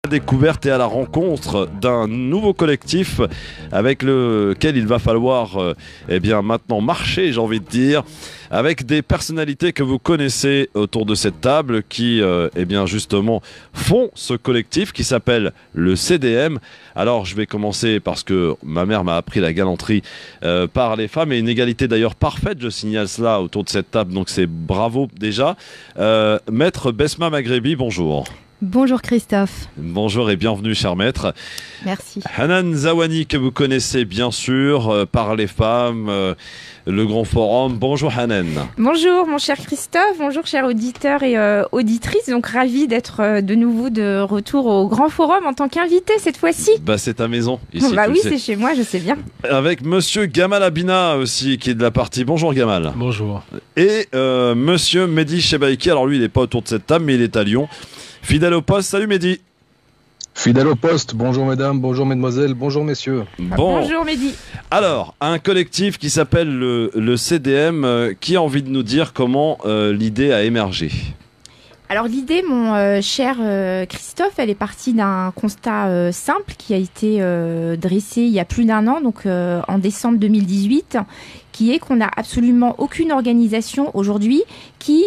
Découverte et à la rencontre d'un nouveau collectif avec lequel il va falloir maintenant marcher, j'ai envie de dire, avec des personnalités que vous connaissez autour de cette table qui justement font ce collectif qui s'appelle le CDM. Alors je vais commencer parce que ma mère m'a appris la galanterie par les femmes et une égalité d'ailleurs parfaite, je signale cela autour de cette table, donc c'est bravo déjà. Maître Besma Maghrebi, bonjour. Bonjour Christophe. Bonjour et bienvenue cher maître. Merci. Hanan Zawani que vous connaissez bien sûr par les femmes, le grand forum. Bonjour Hanan. Bonjour mon cher Christophe, bonjour chers auditeurs et auditrices. Donc ravi d'être de nouveau de retour au grand forum en tant qu'invité cette fois-ci. C'est ta maison ici. Oui, c'est chez moi, je sais bien. Avec monsieur Gamal Abina aussi qui est de la partie. Bonjour Gamal. Bonjour. Et monsieur Mehdi Chebaiki. Alors lui il n'est pas autour de cette table mais il est à Lyon. Fidèle au poste, salut Mehdi. Fidèle au poste, bonjour mesdames, bonjour mesdemoiselles, bonjour messieurs. Bonjour Mehdi. Alors, un collectif qui s'appelle le CDM, qui a envie de nous dire comment l'idée a émergé? Alors l'idée, mon cher Christophe, elle est partie d'un constat simple qui a été dressé il y a plus d'un an, donc en décembre 2018, qui est qu'on n'a absolument aucune organisation aujourd'hui qui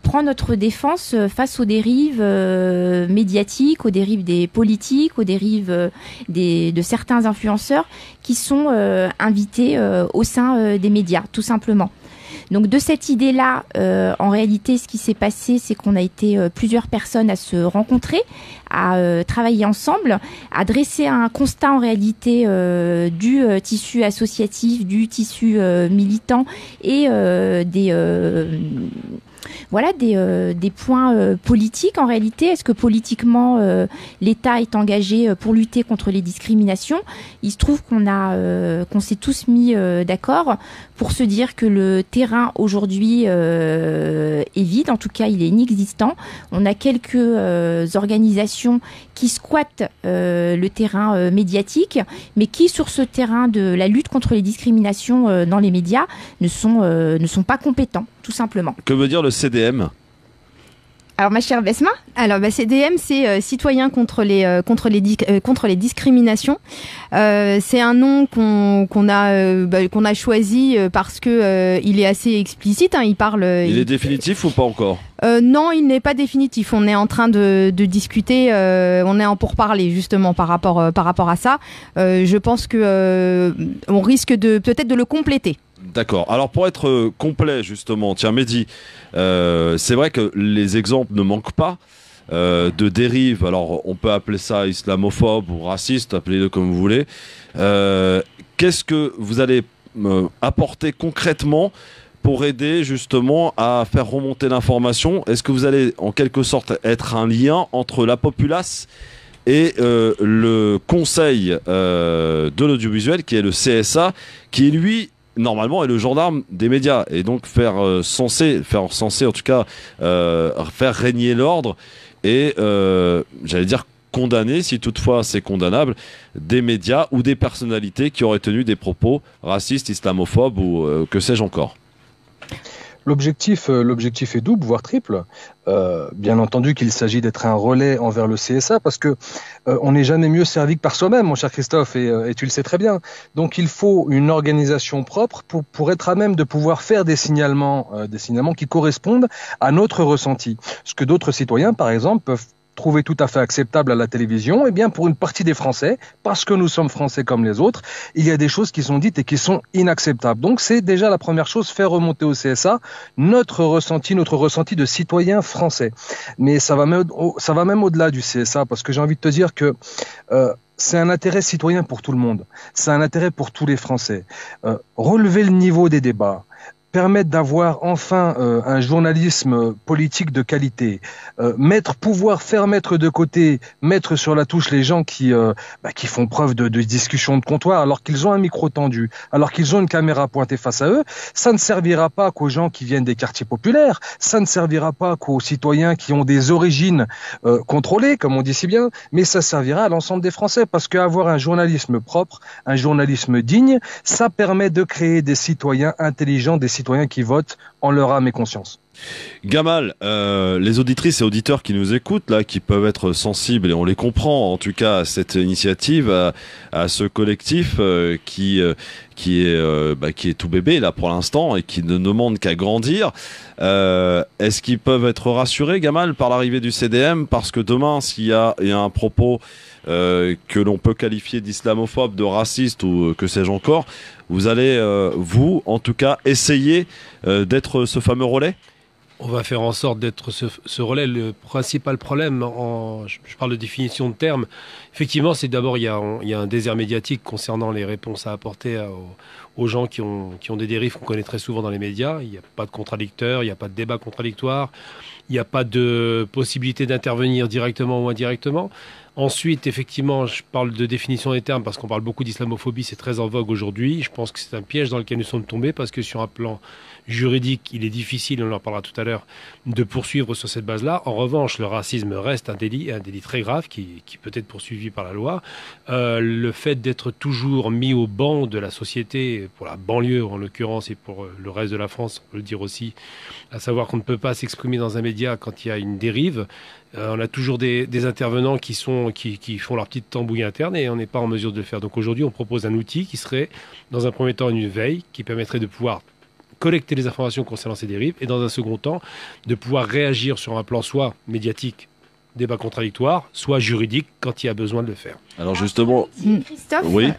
prend notre défense face aux dérives médiatiques, aux dérives des politiques, aux dérives de certains influenceurs qui sont invités au sein des médias, tout simplement. Donc de cette idée-là, en réalité, ce qui s'est passé, c'est qu'on a été plusieurs personnes à se rencontrer, à travailler ensemble, à dresser un constat en réalité du tissu associatif, du tissu militant et des points politiques en réalité. Est-ce que politiquement l'État est engagé pour lutter contre les discriminations? Il se trouve qu'on s'est tous mis d'accord pour se dire que le terrain aujourd'hui est vide, en tout cas il est inexistant. On a quelques organisations qui squattent le terrain médiatique, mais qui sur ce terrain de la lutte contre les discriminations dans les médias ne sont pas compétents, tout simplement. Que veut dire le CDM ? Alors ma chère Besma ? Alors CDM, c'est citoyen contre les discriminations. C'est un nom qu'on a choisi parce que il est assez explicite. Hein, il est définitif ou pas encore ? Non, il n'est pas définitif. On est en train de discuter. On est en pourparlers justement par rapport à ça. Je pense que on risque peut-être de le compléter. D'accord. Alors pour être complet justement, tiens Mehdi, c'est vrai que les exemples ne manquent pas de dérives. Alors on peut appeler ça islamophobe ou raciste, appelez-le comme vous voulez. Qu'est-ce que vous allez apporter concrètement pour aider justement à faire remonter l'information? Est-ce que vous allez en quelque sorte être un lien entre la populace et le conseil de l'audiovisuel qui est le CSA, qui lui normalement est le gendarme des médias, et donc faire censer en tout cas faire régner l'ordre et j'allais dire condamner, si toutefois c'est condamnable, des médias ou des personnalités qui auraient tenu des propos racistes, islamophobes ou que sais-je encore. L'objectif est double, voire triple. Bien entendu qu'il s'agit d'être un relais envers le CSA parce que on n'est jamais mieux servi que par soi-même, mon cher Christophe, et tu le sais très bien. Donc il faut une organisation propre pour être à même de pouvoir faire des signalements qui correspondent à notre ressenti. Ce que d'autres citoyens, par exemple, peuvent trouver tout à fait acceptable à la télévision, eh bien pour une partie des Français, parce que nous sommes Français comme les autres, il y a des choses qui sont dites et qui sont inacceptables. Donc c'est déjà la première chose, faire remonter au CSA notre ressenti de citoyens français. Mais ça va même au-delà du CSA, parce que j'ai envie de te dire que c'est un intérêt citoyen pour tout le monde, c'est un intérêt pour tous les Français. Relever le niveau des débats, permettre d'avoir enfin un journalisme politique de qualité, pouvoir faire mettre de côté, mettre sur la touche les gens qui font preuve de discussion de comptoir alors qu'ils ont un micro tendu, alors qu'ils ont une caméra pointée face à eux. Ça ne servira pas qu'aux gens qui viennent des quartiers populaires, ça ne servira pas qu'aux citoyens qui ont des origines contrôlées, comme on dit si bien, mais ça servira à l'ensemble des Français, parce qu'avoir un journalisme propre, un journalisme digne, ça permet de créer des citoyens intelligents, des citoyens qui votent en leur âme et conscience. Gamal, les auditrices et auditeurs qui nous écoutent, là, qui peuvent être sensibles, et on les comprend en tout cas à cette initiative, à ce collectif qui est tout bébé là pour l'instant et qui ne demande qu'à grandir. Est-ce qu'ils peuvent être rassurés, Gamal, par l'arrivée du CDM? Parce que demain, s'il y a un propos que l'on peut qualifier d'islamophobe, de raciste ou que sais-je encore, vous allez, vous, en tout cas, essayer d'être ce fameux relais? On va faire en sorte d'être ce relais. Le principal problème, je parle de définition de termes, effectivement, c'est d'abord, il y a un désert médiatique concernant les réponses à apporter aux gens qui ont des dérives qu'on connaît très souvent dans les médias. Il n'y a pas de contradicteur, il n'y a pas de débat contradictoire, il n'y a pas de possibilité d'intervenir directement ou indirectement. Ensuite, effectivement, je parle de définition des termes parce qu'on parle beaucoup d'islamophobie, c'est très en vogue aujourd'hui. Je pense que c'est un piège dans lequel nous sommes tombés parce que sur un plan juridique, il est difficile, on en parlera tout à l'heure, de poursuivre sur cette base-là. En revanche, le racisme reste un délit très grave qui peut être poursuivi par la loi. Le fait d'être toujours mis au banc de la société, pour la banlieue en l'occurrence et pour le reste de la France, on peut le dire aussi, à savoir qu'on ne peut pas s'exprimer dans un média quand il y a une dérive. On a toujours des intervenants qui font leur petite tambouille interne et on n'est pas en mesure de le faire. Donc aujourd'hui, on propose un outil qui serait, dans un premier temps, une veille qui permettrait de pouvoir collecter les informations concernant ces dérives et dans un second temps, de pouvoir réagir sur un plan soit médiatique, débat contradictoire, soit juridique quand il y a besoin de le faire. Alors justement, Christophe, oui.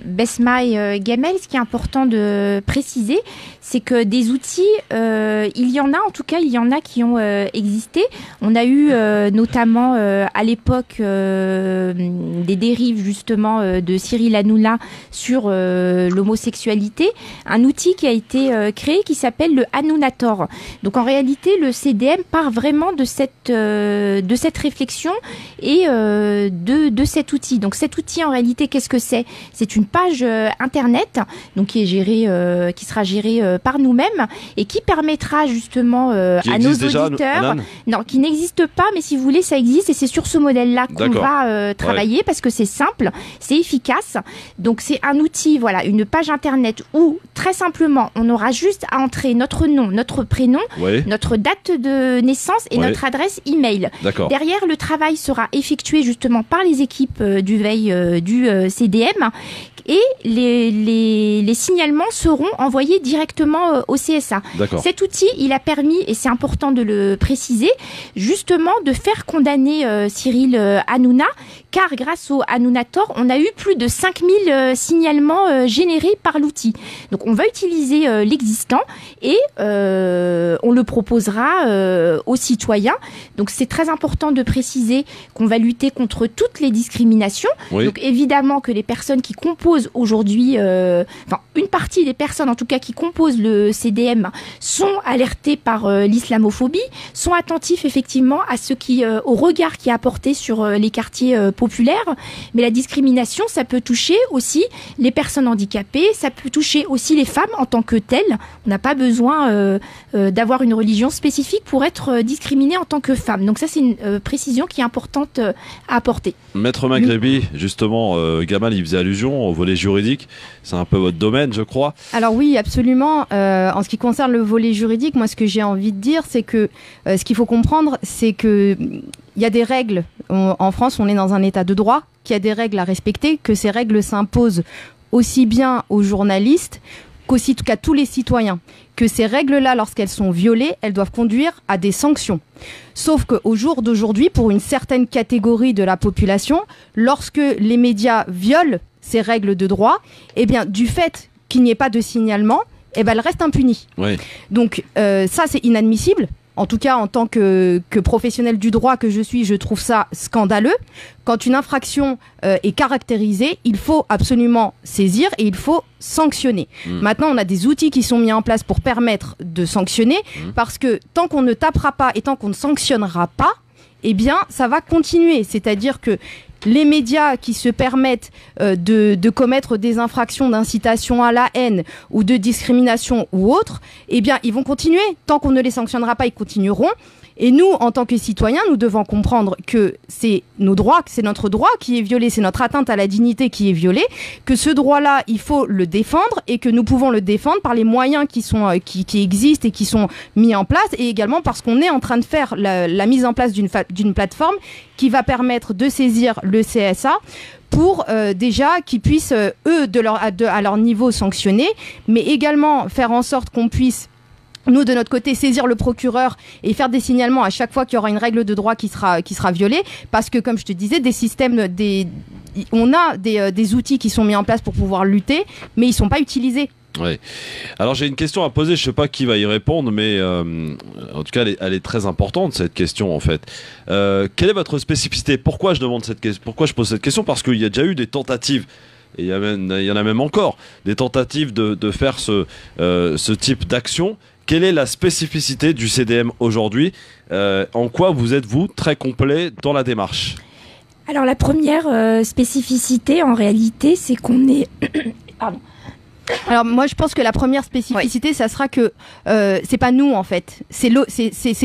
Besmaï Gamel, ce qui est important de préciser, c'est que des outils, il y en a, en tout cas, il y en a qui ont existé. On a eu notamment à l'époque des dérives justement de Cyril Hanouna sur l'homosexualité, un outil qui a été créé qui s'appelle le Hanounator. Donc en réalité, le CDM part vraiment de cette réflexion et de cet outil. Donc cet outil, en réalité, qu'est-ce que c'est? C'est une page internet, donc qui sera gérée par nous-mêmes et qui permettra justement à nos auditeurs, non, qui n'existe pas, mais si vous voulez, ça existe et c'est sur ce modèle-là qu'on va travailler parce que c'est simple, c'est efficace. Donc c'est un outil, voilà, une page internet où très simplement, on aura juste à entrer notre nom, notre prénom, notre date de naissance et notre adresse email. Derrière, le travail sera effectué justement par les équipes du veille du CDM et les signalements seront envoyés directement au CSA. Cet outil, il a permis, et c'est important de le préciser, justement de faire condamner Cyril Hanouna, car grâce au Hanounator, on a eu plus de 5000 signalements générés par l'outil. Donc on va utiliser l'existant et on le proposera aux citoyens. Donc c'est très important de préciser qu'on va lutter contre toutes les discriminations. Donc évidemment que les personnes qui composent aujourd'hui, une partie des personnes en tout cas qui composent le CDM sont alertées par l'islamophobie, sont attentifs effectivement à au regard qui est apporté sur les quartiers populaires. Mais la discrimination, ça peut toucher aussi les personnes handicapées, ça peut toucher aussi les femmes en tant que telles. On n'a pas besoin d'avoir une religion spécifique pour être discriminé en tant que femme. Donc ça, c'est une précision qui est importante à apporter. Maître Maghrebi, justement, Gamal, il faisait allusion au volet juridique. C'est un peu votre domaine, je crois. Alors oui, absolument. En ce qui concerne le volet juridique, moi, ce que j'ai envie de dire, c'est que ce qu'il faut comprendre, c'est que il y a des règles. En France, on est dans un état de droit, qu'il y a des règles à respecter, que ces règles s'imposent aussi bien aux journalistes qu'aussi qu'à tous les citoyens. Que ces règles-là, lorsqu'elles sont violées, elles doivent conduire à des sanctions. Sauf qu'au jour d'aujourd'hui, pour une certaine catégorie de la population, lorsque les médias violent ces règles de droit, eh bien, du fait qu'il n'y ait pas de signalement, eh ben, elles restent impunies. Donc, ça, c'est inadmissible. En tout cas, en tant que professionnel du droit que je suis, je trouve ça scandaleux. Quand une infraction est caractérisée, il faut absolument saisir et il faut sanctionner. Maintenant, on a des outils qui sont mis en place pour permettre de sanctionner, parce que tant qu'on ne tapera pas et tant qu'on ne sanctionnera pas, eh bien, ça va continuer. C'est-à-dire que les médias qui se permettent de commettre des infractions d'incitation à la haine ou de discrimination ou autre, eh bien, ils vont continuer. Tant qu'on ne les sanctionnera pas, ils continueront. Et nous, en tant que citoyens, nous devons comprendre que c'est nos droits, que c'est notre droit qui est violé, c'est notre atteinte à la dignité qui est violée, que ce droit-là, il faut le défendre et que nous pouvons le défendre par les moyens qui existent et qui sont mis en place, et également parce qu'on est en train de faire la mise en place d'une plateforme qui va permettre de saisir le CSA pour déjà qu'ils puissent, eux, à leur niveau, sanctionner, mais également faire en sorte qu'on puisse, nous, de notre côté, saisir le procureur et faire des signalements à chaque fois qu'il y aura une règle de droit qui sera violée, parce que, comme je te disais, on a des outils qui sont mis en place pour pouvoir lutter, mais ils ne sont pas utilisés. Oui. Alors j'ai une question à poser, je ne sais pas qui va y répondre, mais en tout cas elle est très importante, cette question en fait. Quelle est votre spécificité? Pourquoi je pose cette question? Parce qu'il y a déjà eu des tentatives, et il y en a même encore, des tentatives de faire ce type d'action. Quelle est la spécificité du CDM aujourd'hui? En quoi vous êtes-vous très complet dans la démarche? Alors la première spécificité en réalité, c'est qu'on est... Pardon. Alors moi je pense que la première spécificité, ça sera que c'est pas nous en fait, c'est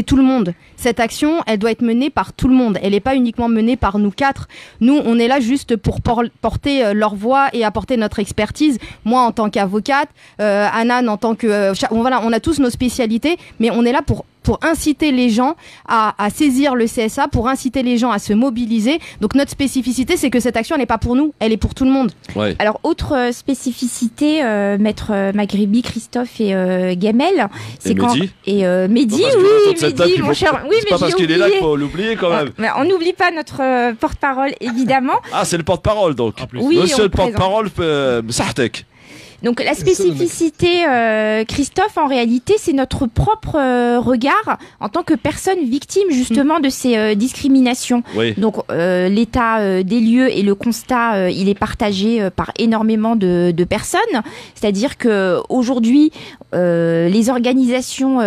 tout le monde. Cette action, elle doit être menée par tout le monde. Elle n'est pas uniquement menée par nous quatre. Nous, on est là juste pour porter leur voix et apporter notre expertise. Moi en tant qu'avocate, Anan en tant que... voilà, on a tous nos spécialités, mais on est là pour inciter les gens à saisir le CSA, pour inciter les gens à se mobiliser. Donc notre spécificité, c'est que cette action, elle n'est pas pour nous, elle est pour tout le monde. Ouais. Alors, autre spécificité, Maître Maghribi, Christophe et Gamel, c'est quand... Mehdi. Et Mehdi, Mehdi, mon cher... Oui, c'est pas parce qu'il est là qu'il faut l'oublier quand même. Mais on n'oublie pas notre porte-parole, évidemment. Ah, c'est le porte-parole donc. Oui, Monsieur le porte-parole, Sartek. Donc la spécificité, Christophe, en réalité, c'est notre propre regard en tant que personne victime justement de ces discriminations. Oui. Donc l'état des lieux et le constat, il est partagé par énormément de personnes. C'est-à-dire que aujourd'hui, les organisations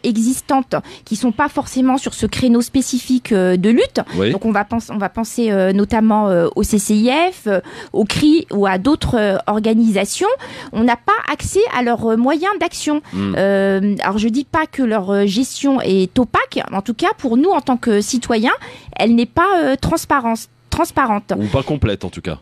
existantes qui sont pas forcément sur ce créneau spécifique de lutte. Oui. Donc on va penser notamment au CCIF, au CRI ou à d'autres organisations. On n'a pas accès à leurs moyens d'action. Alors je dis pas que leur gestion est opaque, mais en tout cas pour nous en tant que citoyens, elle n'est pas transparente. Ou pas complète en tout cas.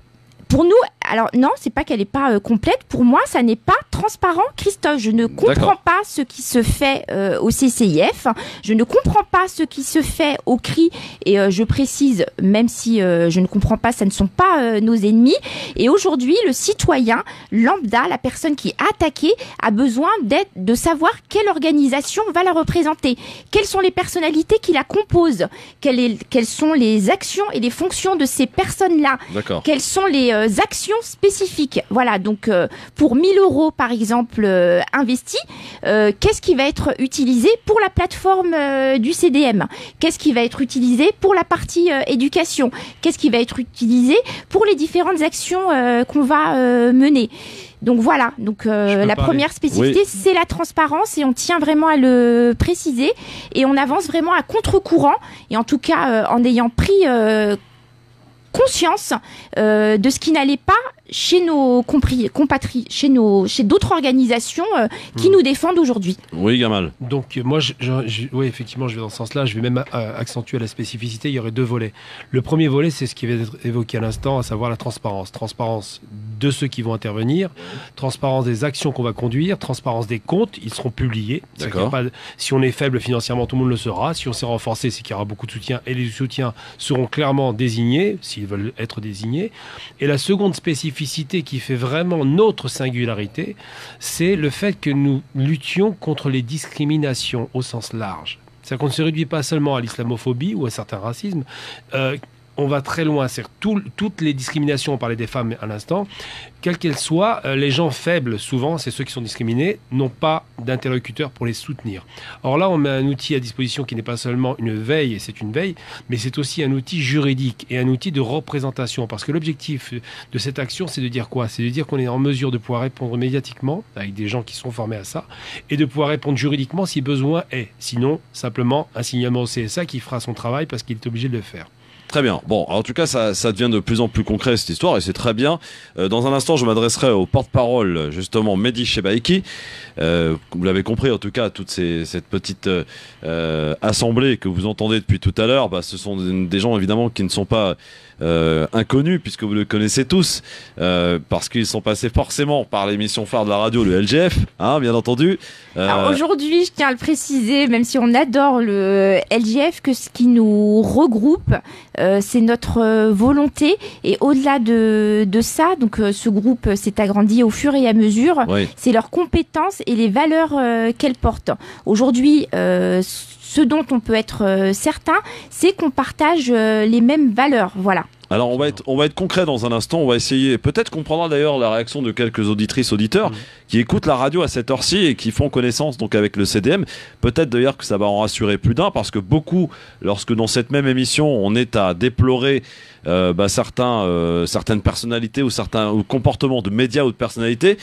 Pour nous, alors non, c'est pas qu'elle n'est pas complète. Pour moi, ça n'est pas transparent, Christophe. Je ne comprends pas ce qui se fait au CCIF. Je ne comprends pas ce qui se fait au CRI. Et je précise, même si je ne comprends pas, ça ne sont pas nos ennemis. Et aujourd'hui, le citoyen lambda, la personne qui est attaquée, a besoin de savoir quelle organisation va la représenter. Quelles sont les personnalités qui la composent? Quelles sont les actions et les fonctions de ces personnes-là? D'accord. Quelles sont les actions spécifiques? Voilà, donc pour 1 000 € par exemple investis, qu'est-ce qui va être utilisé pour la plateforme du CDM? Qu'est-ce qui va être utilisé pour la partie éducation? Qu'est-ce qui va être utilisé pour les différentes actions qu'on va mener? Donc voilà, donc la première spécificité, oui, c'est la transparence et on tient vraiment à le préciser et on avance vraiment à contre-courant et en tout cas en ayant pris conscience de ce qui n'allait pas chez nos compatriotes, chez d'autres organisations qui nous défendent aujourd'hui. Oui, Gamal. Donc moi, oui, effectivement, je vais dans ce sens-là. Je vais même accentuer la spécificité. Il y aurait 2 volets. Le premier volet, c'est ce qui va être évoqué à l'instant, à savoir la transparence. Transparence de ceux qui vont intervenir, transparence des actions qu'on va conduire, transparence des comptes. Ils seront publiés. D'accord. Si on est faible financièrement, tout le monde le saura. Si on s'est renforcé, c'est qu'il y aura beaucoup de soutien et les soutiens seront clairement désignés, s'ils veulent être désignés. Et la seconde spécificité qui fait vraiment notre singularité, c'est le fait que nous luttions contre les discriminations au sens large. C'est-à-dire qu'on ne se réduit pas seulement à l'islamophobie ou à certains racismes. On va très loin. C'est toutes les discriminations, on parlait des femmes à l'instant, quelles qu'elles soient, les gens faibles, souvent, c'est ceux qui sont discriminés, n'ont pas d'interlocuteur pour les soutenir. Or là, on met un outil à disposition qui n'est pas seulement une veille, et c'est une veille, mais c'est aussi un outil juridique et un outil de représentation. Parce que l'objectif de cette action, c'est de dire quoi? C'est de dire qu'on est en mesure de pouvoir répondre médiatiquement, avec des gens qui sont formés à ça, et de pouvoir répondre juridiquement si besoin est. Sinon, simplement, un signalement au CSA qui fera son travail parce qu'il est obligé de le faire. Très bien. Bon, en tout cas, ça devient de plus en plus concret cette histoire et c'est très bien. Dans un instant, je m'adresserai au porte-parole, justement, Mehdi Chebaiki. Vous l'avez compris, en tout cas, cette petite assemblée que vous entendez depuis tout à l'heure, ce sont des gens évidemment qui ne sont pas inconnus puisque vous le connaissez tous parce qu'ils sont passés forcément par l'émission phare de la radio, le LGF, hein, bien entendu. Alors aujourd'hui, je tiens à le préciser, même si on adore le LGF, que ce qui nous regroupe, c'est notre volonté. Et au-delà de ça, donc ce groupe s'est agrandi au fur et à mesure. Oui. C'est leurs compétences et les valeurs qu'elles portent. Aujourd'hui, ce dont on peut être certain, c'est qu'on partage les mêmes valeurs. Voilà. Alors on va être concret dans un instant, on va essayer, peut-être qu'on prendra d'ailleurs la réaction de quelques auditrices, auditeurs qui écoutent la radio à cette heure-ci et qui font connaissance donc avec le CDM. Peut-être d'ailleurs que ça va en rassurer plus d'un parce que beaucoup, lorsque dans cette même émission on est à déplorer certaines personnalités ou certains comportements de médias ou de personnalités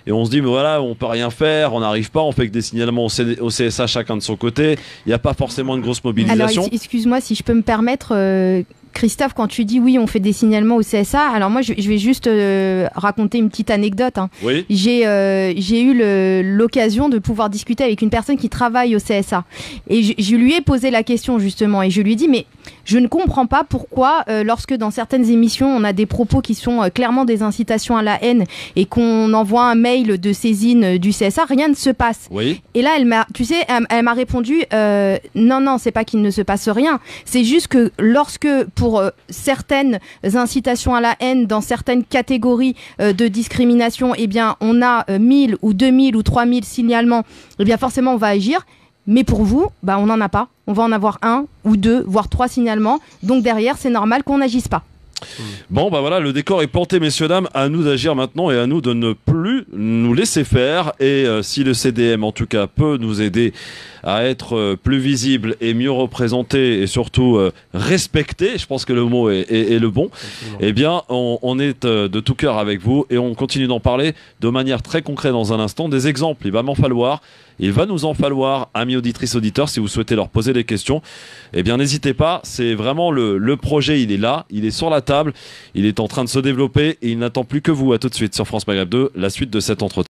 et on se dit mais voilà on peut rien faire, on n'arrive pas, on fait que des signalements au CSA chacun de son côté, il n'y a pas forcément une grosse mobilisation. Alors excuse-moi si je peux me permettre Christophe, quand tu dis oui, on fait des signalements au CSA, alors moi je vais juste raconter une petite anecdote. Hein. Oui. J'ai eu l'occasion de pouvoir discuter avec une personne qui travaille au CSA. Et je lui ai posé la question justement et je lui ai dit mais je ne comprends pas pourquoi lorsque dans certaines émissions on a des propos qui sont clairement des incitations à la haine et qu'on envoie un mail de saisine du CSA, rien ne se passe. Oui. Et là elle m'a répondu non, c'est pas qu'il ne se passe rien, c'est juste que lorsque pour certaines incitations à la haine dans certaines catégories de discrimination, eh bien, on a 1000 ou 2000 ou 3000 signalements, eh bien, forcément, on va agir. Mais pour vous, on n'en a pas. On va en avoir 1 ou 2, voire 3 signalements. Donc derrière, c'est normal qu'on n'agisse pas. Bon voilà, le décor est planté messieurs dames, à nous d'agir maintenant et à nous de ne plus nous laisser faire et si le CDM en tout cas peut nous aider à être plus visible et mieux représenté et surtout respecté, je pense que le mot est le bon. Absolument. Eh bien on est de tout cœur avec vous et on continue d'en parler de manière très concrète dans un instant. Des exemples, il va nous en falloir, amis auditrices, auditeurs, si vous souhaitez leur poser des questions, eh bien n'hésitez pas, c'est vraiment le projet, il est là, il est sur la table, il est en train de se développer et il n'attend plus que vous. À tout de suite sur France Maghreb 2, la suite de cet entretien.